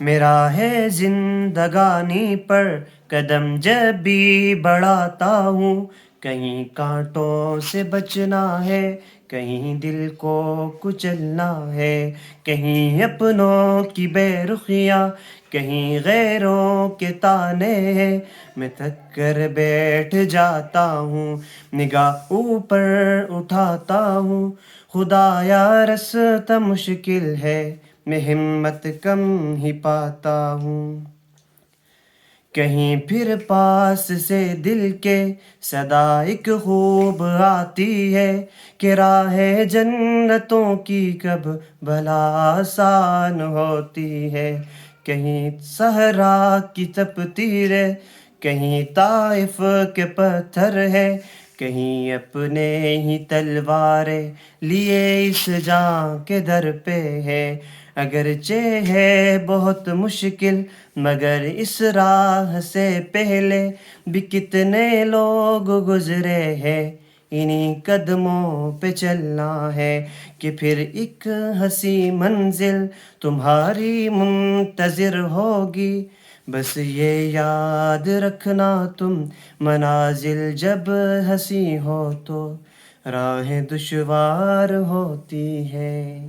میرا ہے زندگانی پر قدم جب بھی بڑھاتا ہوں، کہیں کانٹوں سے بچنا ہے، کہیں دل کو کچلنا ہے، کہیں اپنوں کی بے رخیاں، کہیں غیروں کے طعنے ہیں۔ میں تھک کر بیٹھ جاتا ہوں، نگاہ اوپر اٹھاتا ہوں، خدایا رستہ مشکل ہے، میں ہمت کم ہی پاتا ہوں۔ کہیں پھر پاس سے دل کے صدا ایک خوب آتی ہے کہ راہ جنتوں کی کب بھلا آسان ہوتی ہے۔ کہیں صحرا کی تپتی ہے، کہیں طائف کے پتھر ہے، کہیں اپنے ہی تلواریں لیے اس جاں کے در پہ ہے۔ اگرچہ ہے بہت مشکل مگر اس راہ سے پہلے بھی کتنے لوگ گزرے ہیں، انہی قدموں پہ چلنا ہے کہ پھر ایک حسین منزل تمہاری منتظر ہوگی۔ بس یہ یاد رکھنا تم، منازل جب حسین ہو تو راہیں دشوار ہوتی ہے۔